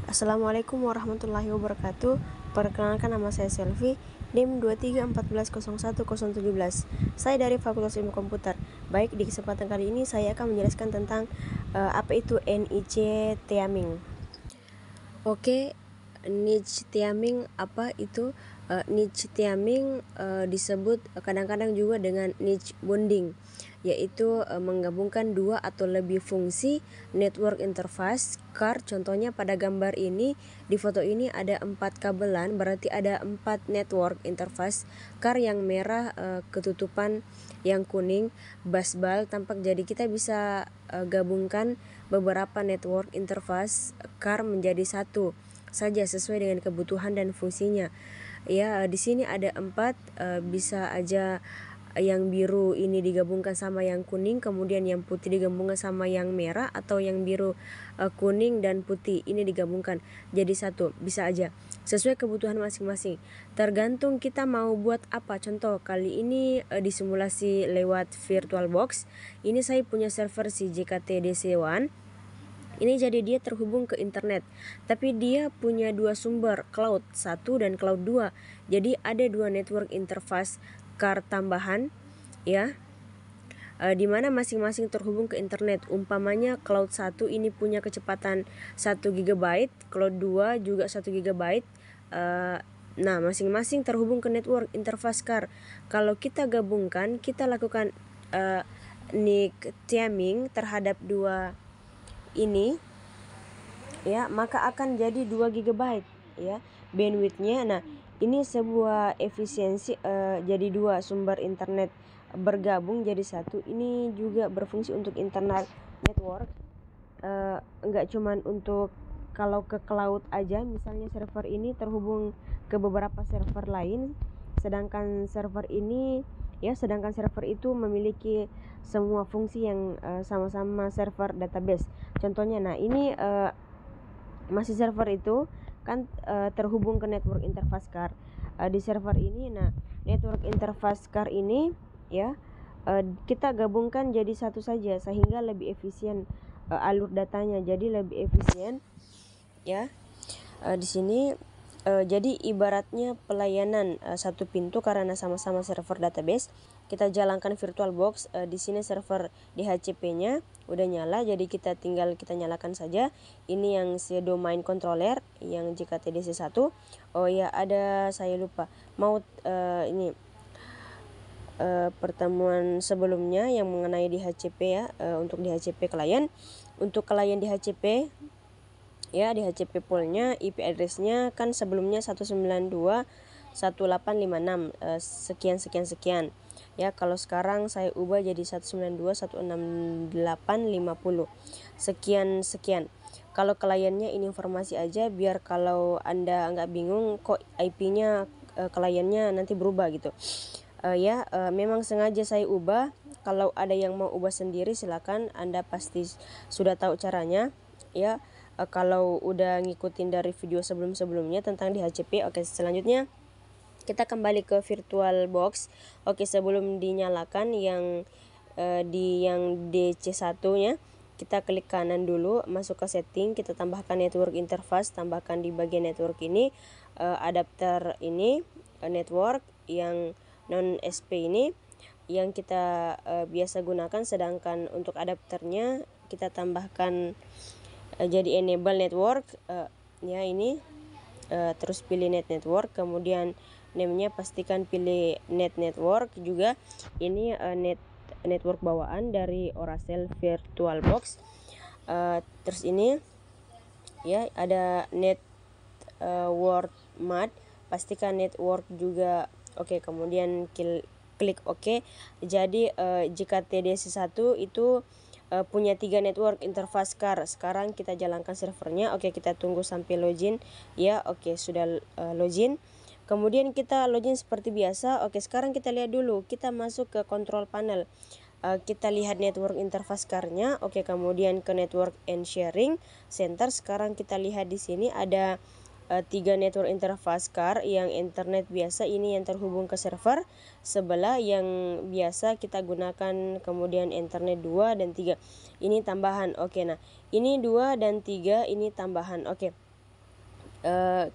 Assalamualaikum warahmatullahi wabarakatuh. Perkenalkan, nama saya Selvi, NIM 2314010117. Saya dari Fakultas Ilmu Komputer. Baik, di kesempatan kali ini saya akan menjelaskan tentang apa itu NIC Tiaming. Oke, niche tiaming apa itu? Niche tiaming disebut kadang-kadang juga dengan niche bonding, yaitu menggabungkan dua atau lebih fungsi network interface CAR. Contohnya pada gambar ini, di foto ini ada 4 kabelan, berarti ada 4 network interface CAR. Yang merah ketutupan, yang kuning busbar tampak. Jadi kita bisa gabungkan beberapa network interface CAR menjadi satu saja sesuai dengan kebutuhan dan fungsinya. Ya, di sini ada 4, bisa aja yang biru ini digabungkan sama yang kuning, kemudian yang putih digabungkan sama yang merah, atau yang biru, kuning dan putih ini digabungkan jadi satu, bisa aja sesuai kebutuhan masing-masing. Tergantung kita mau buat apa. Contoh kali ini disimulasi lewat VirtualBox. Ini saya punya server si JKT-DC1. Ini jadi dia terhubung ke internet, tapi dia punya dua sumber, cloud 1 dan cloud 2. Jadi ada dua network interface CAR tambahan, ya, di mana masing-masing terhubung ke internet. Umpamanya cloud 1 ini punya kecepatan 1 GB, cloud 2 juga 1 GB. Nah, masing-masing terhubung ke network interface CAR. Kalau kita gabungkan, kita lakukan NIC tiaming terhadap dua ini, ya, maka akan jadi 2 GB, ya, bandwidthnya. Nah, ini sebuah efisiensi, jadi dua sumber internet bergabung jadi satu. Ini juga berfungsi untuk internal network, enggak cuman untuk kalau ke cloud aja. Misalnya server ini terhubung ke beberapa server lain, sedangkan server itu memiliki semua fungsi yang sama-sama server database. Contohnya, nah ini masih server itu kan terhubung ke network interface CAR. Di server ini, nah network interface CAR ini, ya, kita gabungkan jadi satu saja sehingga lebih efisien alur datanya, jadi lebih efisien, ya. Di sini jadi ibaratnya pelayanan satu pintu karena sama-sama server database. Kita jalankan VirtualBox. Di sini server DHCP-nya udah nyala, jadi kita nyalakan saja. Ini yang si domain controller yang JKTDC1. Oh ya, saya lupa mau ini pertemuan sebelumnya yang mengenai DHCP, ya, untuk DHCP klien. Untuk klien DHCP, ya, di HCP poolnya IP address-nya kan sebelumnya 192.168.56 sekian. Ya, kalau sekarang saya ubah jadi 192.168.50 sekian. Kalau kliennya ini informasi aja, biar kalau Anda nggak bingung kok IP-nya kliennya nanti berubah gitu. Memang sengaja saya ubah. Kalau ada yang mau ubah sendiri silakan, Anda pasti sudah tahu caranya, ya. Kalau udah ngikutin dari video sebelum-sebelumnya tentang DHCP. Oke, selanjutnya kita kembali ke VirtualBox. Oke, sebelum dinyalakan yang DC1-nya, kita klik kanan dulu, masuk ke setting, kita tambahkan network interface, tambahkan di bagian network ini adapter ini, network yang non SP ini yang kita biasa gunakan, sedangkan untuk adapternya kita tambahkan jadi enable network, ya ini, terus pilih net network, kemudian name-nya pastikan pilih net network juga. Ini network bawaan dari Oracle VirtualBox. Terus ini, ya, ada net word mat, pastikan network juga. Oke, kemudian klik OK. Jadi jika TDC1 itu punya 3 network interface CAR. Sekarang kita jalankan servernya. Oke, kita tunggu sampai login, ya. Oke, sudah login. Kemudian kita login seperti biasa. Oke, sekarang kita lihat dulu, kita masuk ke control panel. Kita lihat network interface CAR-nya. Oke, kemudian ke network and sharing center. Sekarang kita lihat di sini ada 3 network interface CAR. Yang internet biasa ini yang terhubung ke server sebelah yang biasa kita gunakan, kemudian internet 2 dan 3 ini tambahan. Oke, nah ini 2 dan 3 ini tambahan. Oke,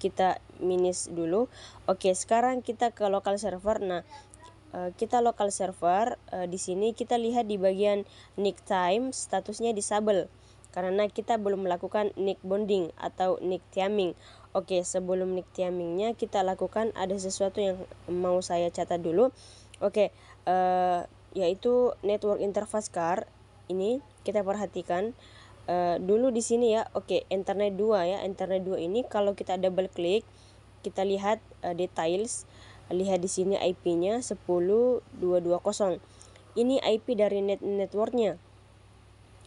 kita minus dulu. Oke, sekarang kita ke local server. Nah, kita local server, di sini kita lihat di bagian NIC time statusnya disable karena kita belum melakukan NIC bonding atau NIC theming. Oke, sebelum NIC themingnya kita lakukan ada sesuatu yang mau saya catat dulu. Oke, yaitu network interface card. Ini kita perhatikan dulu di sini ya. Oke, Ethernet 2 ya. Ethernet 2 ini kalau kita double klik, kita lihat details. Lihat di sini IP-nya 10.220. Ini IP dari networknya.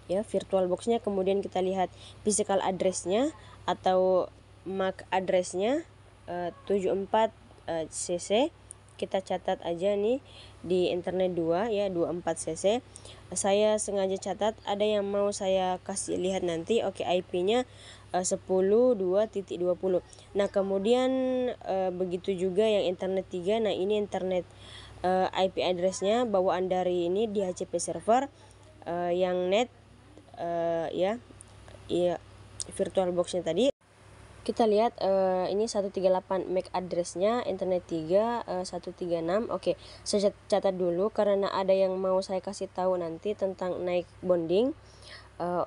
Ya, virtual box-nya. Kemudian kita lihat physical address-nya atau MAC address-nya 74 cc. Kita catat aja nih di Ethernet 2 ya, 24 cc. Saya sengaja catat, ada yang mau saya kasih lihat nanti. Oke, IP-nya 10.2.20. Nah, kemudian begitu juga yang Ethernet 3. Nah, ini Ethernet IP address-nya bawaan dari ini DHCP server, yang net ya virtual box-nya tadi. Kita lihat ini 138 MAC address-nya, Ethernet 3 136. Oke, saya catat dulu karena ada yang mau saya kasih tahu nanti tentang NIC bonding.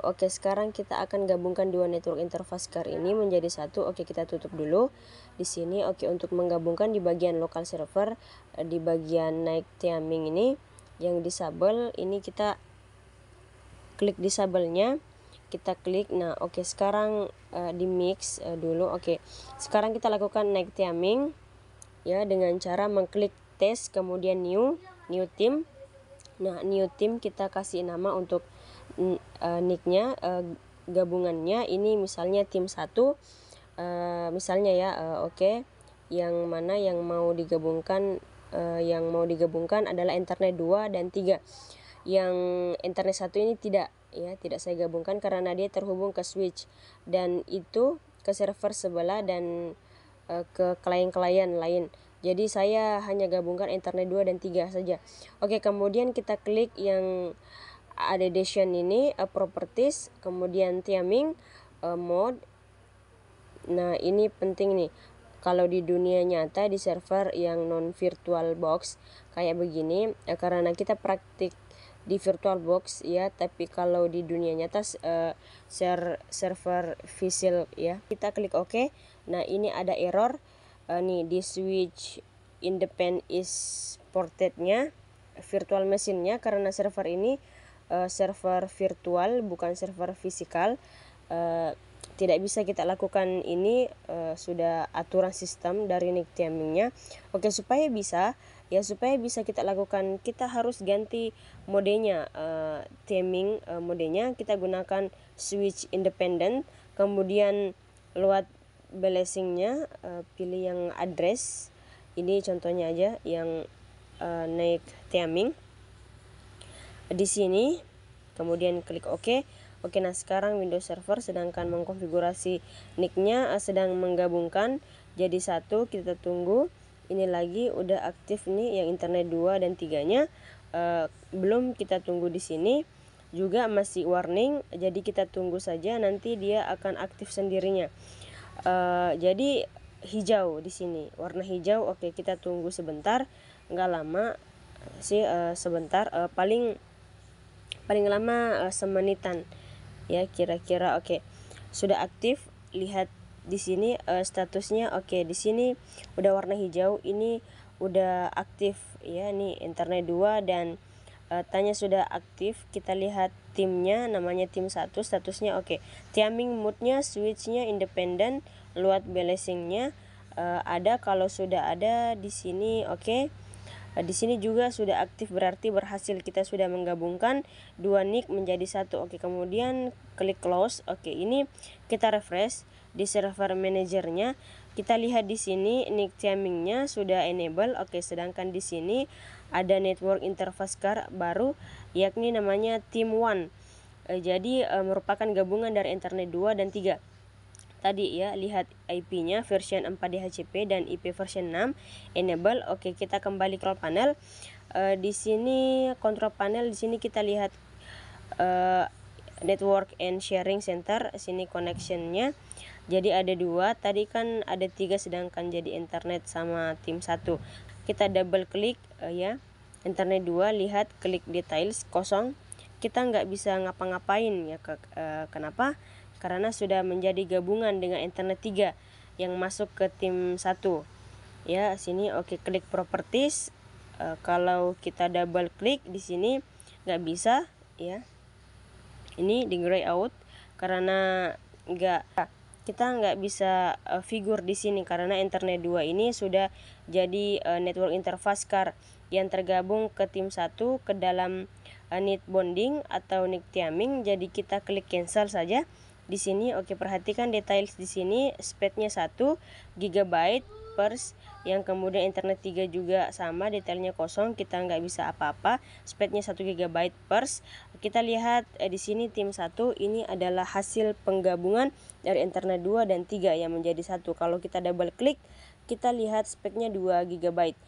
Oke, sekarang kita akan gabungkan dua network interface card ini menjadi satu. Oke, kita tutup dulu di sini. Oke, untuk menggabungkan di bagian local server, di bagian NIC theming ini yang disable, ini kita klik disable-nya. Kita klik. Nah, oke, sekarang di mix dulu. Oke, sekarang kita lakukan NIC theming ya dengan cara mengklik test, kemudian new team. Nah, new team kita kasih nama untuk nick-nya, gabungannya ini misalnya tim 1 misalnya ya. Oke, yang mana yang mau digabungkan, adalah Ethernet 2 dan 3. Yang Ethernet 1 ini tidak saya gabungkan karena dia terhubung ke switch dan itu ke server sebelah dan ke klien-klien lain. Jadi saya hanya gabungkan Ethernet 2 dan 3 saja. Oke, kemudian kita klik yang addition ini, properties, kemudian theming, mode. Nah, ini penting nih. Kalau di dunia nyata di server yang non virtual box kayak begini, karena kita praktik di virtual box ya, tapi kalau di dunia nyata server physical ya. Kita klik OK. Nah, ini ada error nih di switch independent is ported-nya, virtual machine-nya, karena server ini server virtual bukan server fisikal. Tidak bisa kita lakukan ini, sudah aturan sistem dari NIC theming-nya. Oke, supaya bisa kita lakukan, kita harus ganti modenya, theming modenya. Kita gunakan switch independent, kemudian load balancing-nya pilih yang address. Ini contohnya aja yang NIC theming di sini, kemudian klik OK. Oke, nah sekarang Windows Server sedangkan mengkonfigurasi NIC-nya, sedang menggabungkan jadi satu. Kita tunggu. Ini lagi udah aktif nih yang Ethernet 2 dan 3-nya. Belum, kita tunggu di sini. Juga masih warning, jadi kita tunggu saja, nanti dia akan aktif sendirinya. Jadi hijau di sini, warna hijau. Oke, kita tunggu sebentar, nggak lama sih, sebentar, paling lama semenitan ya kira-kira. Oke, sudah aktif. Lihat di sini statusnya. Oke, di sini udah warna hijau, ini udah aktif ya. Nih Ethernet 2 dan tanya sudah aktif. Kita lihat timnya, namanya tim 1, statusnya oke. Theming mode-nya, switch-nya independent, load balancing-nya ada. Kalau sudah ada di sini oke. Di sini juga sudah aktif, berarti berhasil, kita sudah menggabungkan dua NIC menjadi satu. Oke, kemudian klik close. Oke, ini kita refresh di server manajernya. Kita lihat di sini NIC theming-nya sudah enable. Oke, sedangkan di sini ada network interface card baru, yakni namanya Team 1. Jadi merupakan gabungan dari Ethernet 2 dan 3. Tadi ya, lihat IP-nya version 4 DHCP dan IP version 6 enable. Oke, kita kembali ke panel. Di sini control panel, di sini kita lihat Network and Sharing Center. Sini connectionnya. Jadi ada 2, tadi kan ada 3 sedangkan jadi internet sama tim 1. Kita double klik ya, internet 2, lihat klik details kosong. Kita nggak bisa ngapa-ngapain ya. Kenapa? Karena sudah menjadi gabungan dengan internet 3 yang masuk ke tim 1. Ya, sini oke, klik properties. Kalau kita double klik di sini nggak bisa ya. Ini di gray out karena kita nggak bisa figur di sini karena internet 2 ini sudah jadi network interface car yang tergabung ke tim 1 ke dalam NIC bonding atau NIC Tiaming. Jadi kita klik cancel saja di sini. Oke, perhatikan details di sini, speednya 1 GB per, yang kemudian internet 3 juga sama, detailnya kosong, kita nggak bisa apa-apa, speednya 1 GB per. Kita lihat di sini tim 1 ini adalah hasil penggabungan dari internet 2 dan 3 yang menjadi 1. Kalau kita double klik, kita lihat speknya 2 GB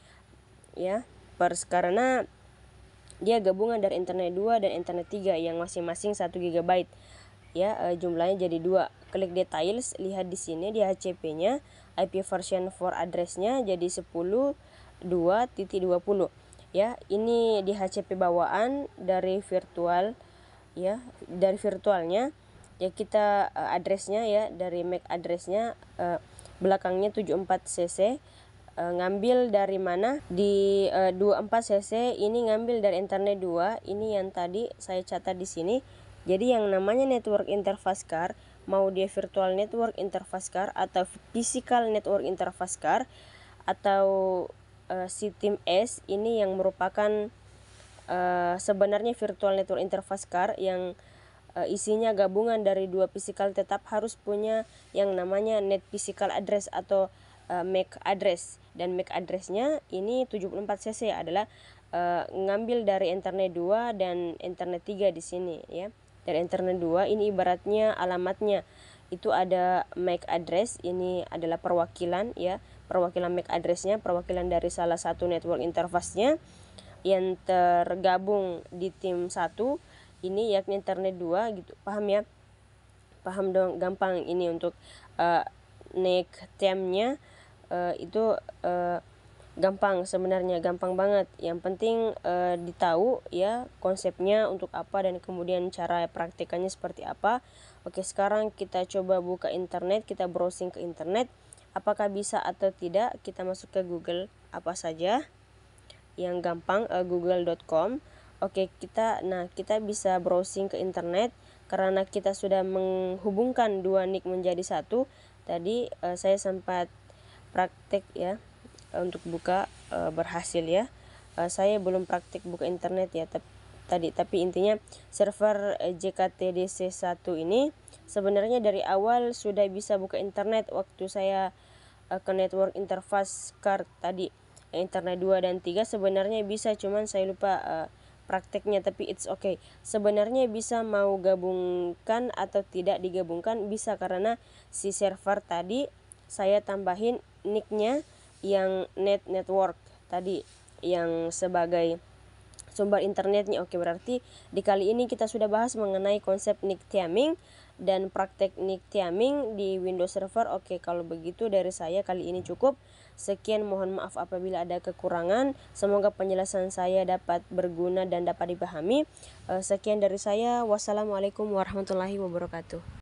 ya per, karena dia gabungan dari internet 2 dan internet 3 yang masing-masing 1 GB ya, jumlahnya jadi 2. Klik details, lihat di sini di HCP-nya, IP version for address-nya jadi 10.2.20 ya. Ini di HCP bawaan dari virtual ya, dari virtualnya ya, kita address-nya ya, dari MAC address-nya belakangnya 74cc. Ngambil dari mana? Di 24cc ini ngambil dari internet 2. Ini yang tadi saya catat di sini. Jadi yang namanya network interface car, mau dia virtual network interface car atau physical network interface car atau SITIM S, ini yang merupakan sebenarnya virtual network interface car yang isinya gabungan dari 2 physical, tetap harus punya yang namanya net physical address atau MAC address. Dan MAC addressnya ini 74cc adalah ngambil dari internet 2 dan internet 3 di sini ya. Dari internet 2 ini ibaratnya alamatnya itu ada MAC address, ini adalah perwakilan ya, perwakilan MAC addressnya, perwakilan dari salah satu network interface-nya yang tergabung di tim 1 ini, yakni internet 2 gitu. Paham ya? Paham dong, gampang ini untuk NIC TM-nya itu gampang, sebenarnya gampang banget. Yang penting ditahu ya konsepnya untuk apa dan kemudian cara praktikannya seperti apa. Oke, sekarang kita coba buka internet, kita browsing ke internet. Apakah bisa atau tidak? Kita masuk ke Google apa saja yang gampang, google.com. Oke, kita bisa browsing ke internet karena kita sudah menghubungkan 2 NIC menjadi 1. Tadi saya sempat praktek ya untuk buka, berhasil ya. Saya belum praktek buka internet ya tapi intinya server JKTDC1 ini sebenarnya dari awal sudah bisa buka internet waktu saya ke network interface card tadi. Internet 2 dan 3 sebenarnya bisa, cuman saya lupa prakteknya, tapi it's okay. Sebenarnya bisa, mau gabungkan atau tidak digabungkan bisa, karena si server tadi saya tambahin nicknya yang network tadi yang sebagai sumber internetnya. Oke, berarti di kali ini kita sudah bahas mengenai konsep NIC Tiaming dan praktek NIC Tiaming di Windows Server. Oke, kalau begitu dari saya kali ini cukup. Sekian, mohon maaf apabila ada kekurangan. Semoga penjelasan saya dapat berguna dan dapat dipahami. Sekian dari saya. Wassalamualaikum warahmatullahi wabarakatuh.